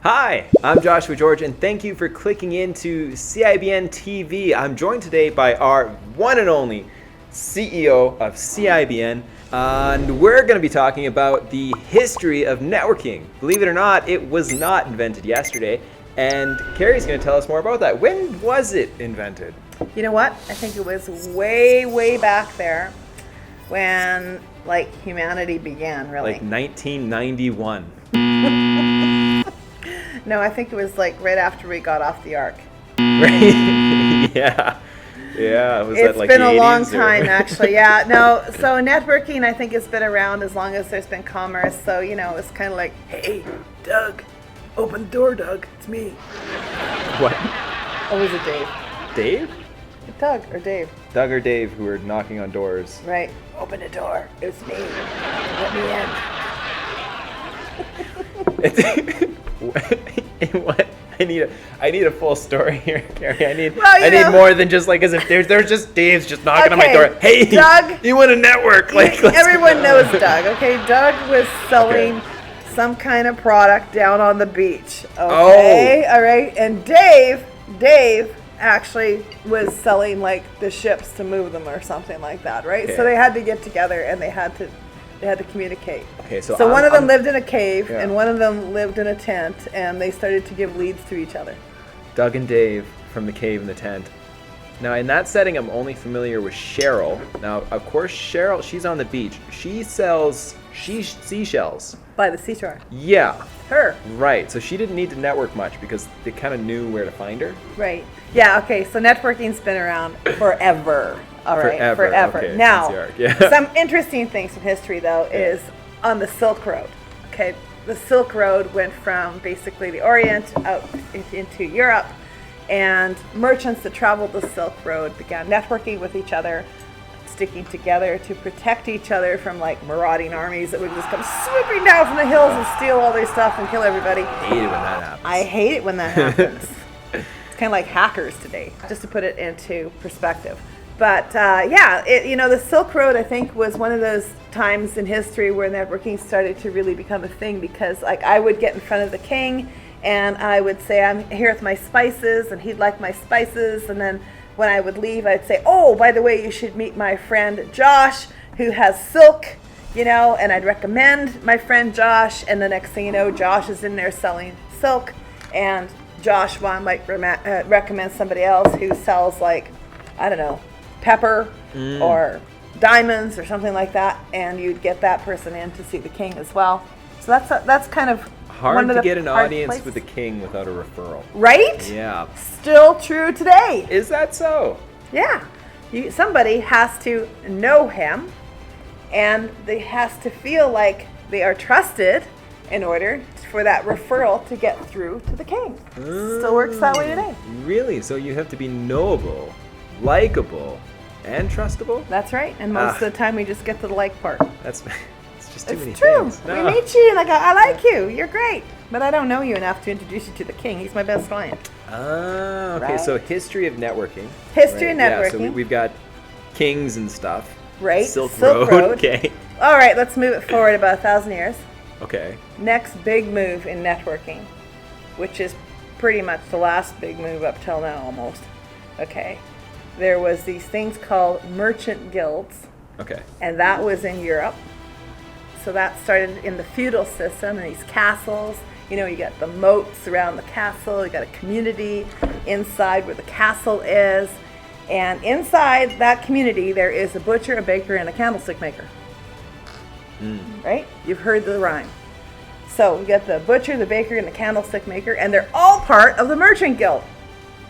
Hi, I'm Joshua George, and thank you for clicking into CIBN TV. I'm joined today by our one and only CEO of CIBN, and we're going to be talking about the history of networking. Believe it or not, it was not invented yesterday, and Kerry's going to tell us more about that. When was it invented? You know what? I think it was way, way back there when, humanity began, really. Like 1991. No, I think it was, right after we got off the Ark. Right? Yeah. Yeah, was It's that been the a 80s long or- time, actually. Yeah, no. So networking, I think, has been around as long as there's been commerce. So, it's kind of like, hey, Doug, open the door, Doug. It's me. What? Or was it Dave? Dave? Doug or Dave? Doug or Dave who were knocking on doors. Right. Open the door. It's me. Let me in. What? I need a full story here, Kerry. I need Well, more than just as if there's just Dave's just knocking on my Okay, door. Hey, Doug, you want to network? Let's everyone go. knows Doug. Okay, Doug was selling some kind of product down on the beach. Okay, all right. And Dave actually was selling the ships to move them or something like that, right? Okay. So they had to get together and they had to communicate. Okay, so one of them I'm- lived in a cave Yeah. and one of them lived in a tent, and they started to give leads to each other. Doug and Dave from the cave in the tent. Now, in that setting, I'm only familiar with Cheryl. Now, of course, Cheryl, she's on the beach. She sells seashells. By the seashore. Yeah, Her. right. So she didn't need to network much because they kind of knew where to find her. Right. Yeah, okay. So networking's been around forever. All right. Forever. Okay, Now, since the Ark, yeah. some interesting things from history, though, is on the Silk Road. Okay. The Silk Road went from basically the Orient out into Europe, and merchants that traveled the Silk Road began networking with each other, sticking together to protect each other from marauding armies that would just come swooping down from the hills and steal all their stuff and kill everybody. I hate it when that happens. I hate it when that happens. It's kind of like hackers today, just to put it into perspective. But the Silk Road, I think, was one of those times in history where networking started to really become a thing, because I would get in front of the king and I would say, I'm here with my spices, and he'd like my spices, and then when I would leave, I'd say, oh, by the way, you should meet my friend Josh, who has silk, and I'd recommend my friend Josh, and the next thing you know, Josh is in there selling silk, and Josh might recommend somebody else who sells pepper or diamonds or something like that, and you'd get that person in to see the king as well. So that's kind of Hard one of to the get an hard audience places. with the king without a referral. Right? Yeah. Still true today. Is that so? Yeah. Somebody has to know him, and they has to feel like they are trusted in order for that referral to get through to the king. Still works that way today. Really? So you have to be knowable, likable, and trustable? That's right. And most of the time, we just get to the like part. It's just too many It's true. things. We meet you, and I like you. You're great. But I don't know you enough to introduce you to the king. He's my best client. Ah, okay. Right. So history of networking. History of Yeah, so networking. we've got kings and stuff. Right. Silk Road. Okay. All right, let's move it forward about 1,000 years. Okay. Next big move in networking, which is pretty much the last big move up till now almost. Okay. There was these things called merchant guilds, Okay. and that was in Europe. So that started in the feudal system, and these castles. You got the moats around the castle. You got a community inside where the castle is. And inside that community, there is a butcher, a baker, and a candlestick maker. Right? You've heard the rhyme. So you got the butcher, the baker, and the candlestick maker, and they're all part of the merchant guild.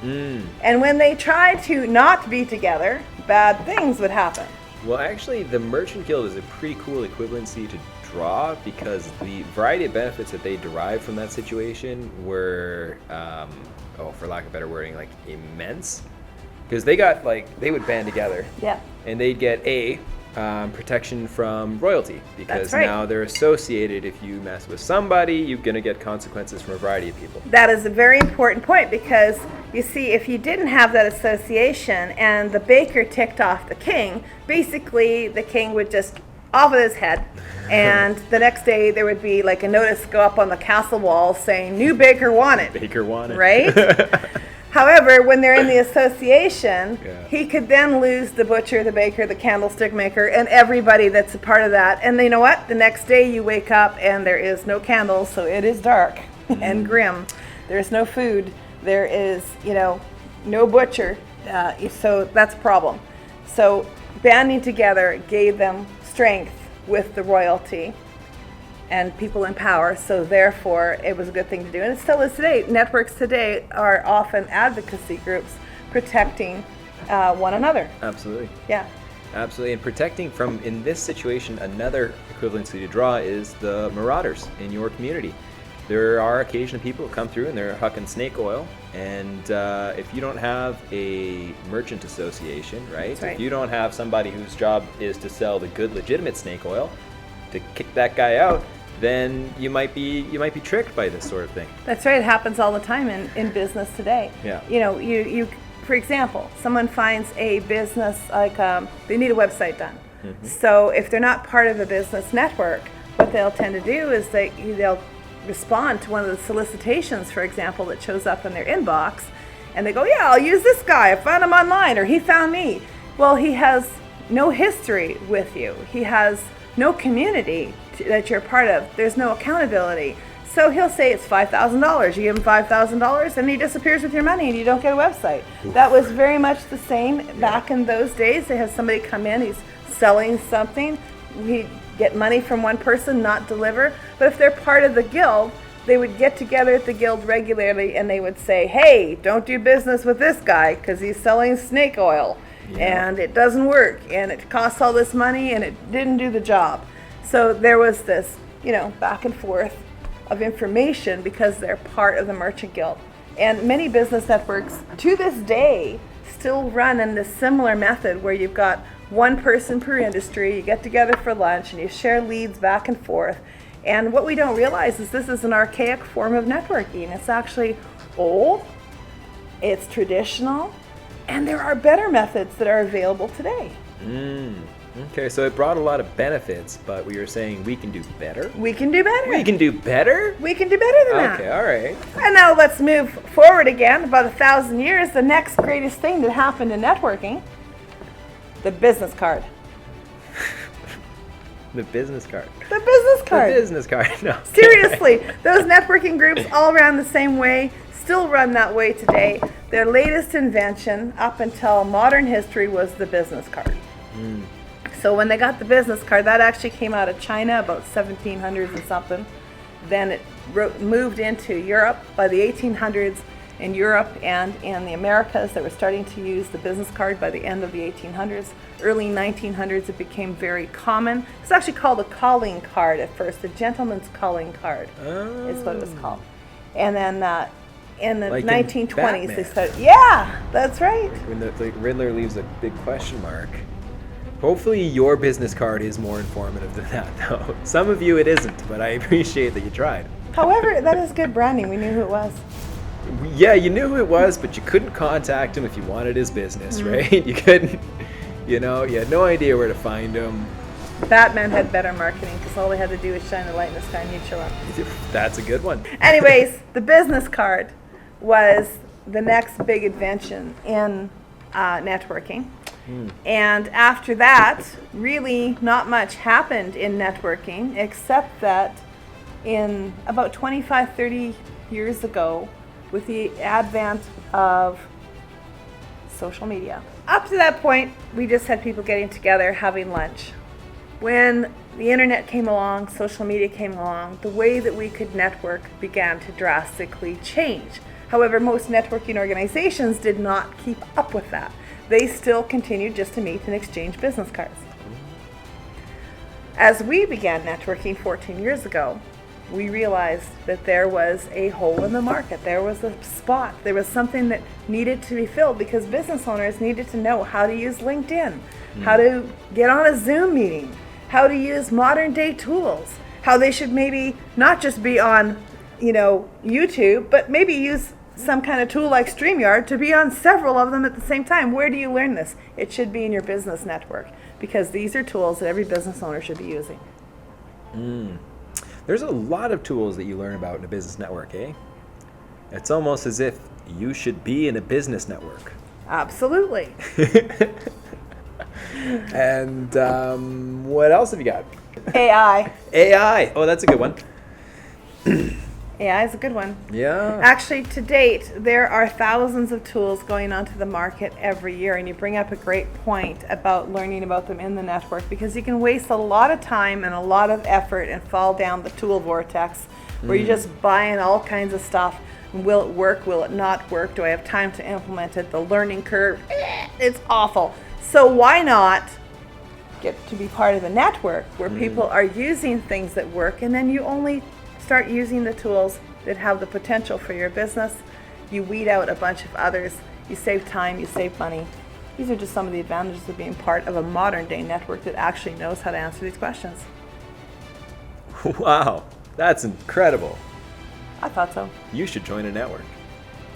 And when they try to not be together, bad things would happen. Well, actually, the Merchant Guild is a pretty cool equivalency to draw, because the variety of benefits that they derived from that situation were, for lack of better wording, immense. Because they got, they would band together. Yeah. And they'd get protection from royalty, because That's right. now they're associated. If you mess with somebody, you're going to get consequences from a variety of people. That is a very important point, because you see, if you didn't have that association and the baker ticked off the king, basically the king would just off of his head. And the next day there would be like a notice go up on the castle wall saying new baker wanted. Baker wanted. Right? However, when they're in the association, Yeah. he could then lose the butcher, the baker, the candlestick maker, and everybody that's a part of that. And you know what? The next day you wake up and there is no candles, so it is dark and grim. There's no food. There is, no butcher. So that's a problem. So banding together gave them strength with the royalty and people in power, so therefore it was a good thing to do, and it still is today. Networks today are often advocacy groups protecting one another. Absolutely. Yeah. Absolutely. And protecting from, in this situation, another equivalency to draw is the marauders in your community. There are occasional people who come through and they're hucking snake oil, and if you don't have a merchant association, right? That's right. If you don't have somebody whose job is to sell the good, legitimate snake oil, to kick that guy out, then you might be tricked by this sort of thing. That's right. It happens all the time in business today. Yeah. You for example, someone finds a business like they need a website done. Mm-hmm. So if they're not part of a business network, what they'll tend to do is they'll respond to one of the solicitations, for example, that shows up in their inbox, and they go, yeah, I'll use this guy. I found him online, or he found me. Well, he has no history with you. He has no community that you're part of. There's no accountability. So he'll say it's $5,000. You give him $5,000 and he disappears with your money and you don't get a website. Oof. That was very much the same back in those days. They have somebody come in, he's selling something. He'd get money from one person, not deliver. But if they're part of the guild, they would get together at the guild regularly and they would say, hey, don't do business with this guy because he's selling snake oil. Yeah. And it doesn't work, and it costs all this money, and it didn't do the job. So there was this, back and forth of information because they're part of the merchant guild. And many business networks to this day still run in this similar method where you've got one person per industry, you get together for lunch, and you share leads back and forth. And what we don't realize is this is an archaic form of networking. It's actually old, it's traditional, and there are better methods that are available today. Okay, so it brought a lot of benefits, but we were saying we can do better? We can do better. We can do better? We can do better than that. Okay, all right. And now let's move forward again, about 1,000 years. The next greatest thing that happened in networking, the business card. The business card. The business card. The business card. No. Seriously, those networking groups all ran the same way, still run that way today. Their latest invention up until modern history was the business card. So when they got the business card, that actually came out of China about 1700s and something. Then it moved into Europe by the 1800s. In Europe and in the Americas, they were starting to use the business card by the end of the 1800s. Early 1900s, it became very common. It's actually called a calling card at first. A gentleman's calling card is what it was called. And then in the Like 1920s, in they Batman. started. Yeah, that's right. When the Riddler leaves a big question mark. Hopefully your business card is more informative than that, though. Some of you it isn't, but I appreciate that you tried. However, that is good branding. We knew who it was. Yeah, you knew who it was, but you couldn't contact him if you wanted his business, right? You couldn't, you had no idea where to find him. Batman had better marketing because all they had to do was shine a light in the sky and he'd show up. That's a good one. Anyways, the business card was the next big invention in networking. And after that, really not much happened in networking except that in about 25, 30 years ago, with the advent of social media. Up to that point, we just had people getting together, having lunch. When the internet came along, social media came along, the way that we could network began to drastically change. However, most networking organizations did not keep up with that. They still continued just to meet and exchange business cards. As we began networking 14 years ago, we realized that there was a hole in the market. There was a spot. There was something that needed to be filled because business owners needed to know how to use LinkedIn, how to get on a Zoom meeting, how to use modern day tools, how they should maybe not just be on, YouTube, but maybe use some kind of tool like StreamYard to be on several of them at the same time. Where do you learn this? It should be in your business network, because these are tools that every business owner should be using. There's a lot of tools that you learn about in a business network, eh? It's almost as if you should be in a business network. Absolutely. And what else have you got? AI. AI. Oh, that's a good one. AI is a good one. Yeah. Actually, to date, there are thousands of tools going onto the market every year, and you bring up a great point about learning about them in the network, because you can waste a lot of time and a lot of effort and fall down the tool vortex where you're just buying all kinds of stuff. Will it work? Will it not work? Do I have time to implement it? The learning curve, it's awful. So why not get to be part of a network where people are using things that work, and then you only start using the tools that have the potential for your business. You weed out a bunch of others. You save time, you save money. These are just some of the advantages of being part of a modern day network that actually knows how to answer these questions. Wow, that's incredible. I thought so. You should join a network.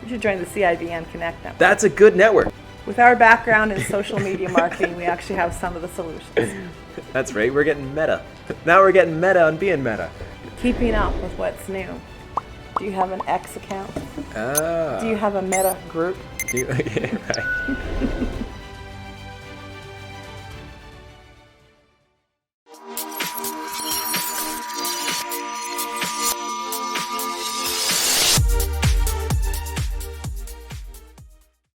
You should join the CIBN Connect network. That's a good network. With our background in social media marketing, we actually have some of the solutions. That's right, we're getting meta. Now we're getting meta on being meta. Keeping up with what's new. Do you have an X account? Ah. Do you have a Meta group? Yeah, right.